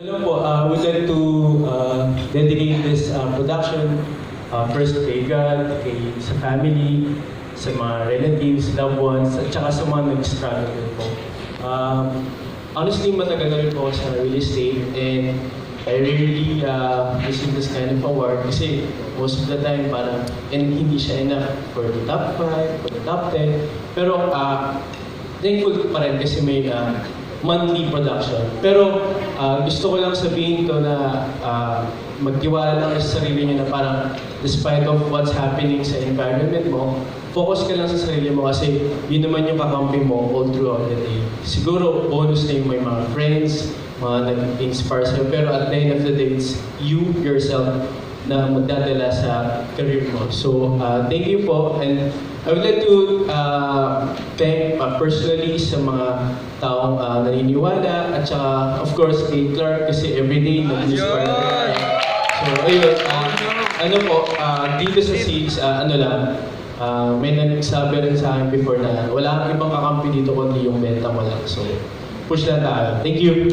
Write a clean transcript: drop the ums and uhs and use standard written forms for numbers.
Hello po, we'd like to dedicate this production first kay God, sa family, sa mga relatives, loved ones, at saka sa mga nag-struggle din po. Honestly, matagal na rin po ako sa real estate and I really receive this kind of award kasi most of the time parang hindi siya enough for the top 5, for the top 10. Pero thankful pa rin kasi may monthly production. Pero gusto ko lang sabihin to na magtiwala lang sa sarili niyo na parang despite of what's happening sa environment mo, focus ka lang sa sarili mo kasi yun naman yung kakampi mo all throughout the day. Siguro bonus na yung may mga friends, mga nag-inspire sa'yo, pero at the end of the day, it's you yourself na magdadala sa career mo. So, thank you po. And I would like to thank personally sa mga taong naniniwala at saka, of course, kay Clark kasi everyday nag-inspire na. So, ayun. Ano po, dito sa Seeds, may nagsabi rin sa akin before na wala kang ibang kakampi dito kundi yung benta mo lang. So, push lang tayo. Thank you.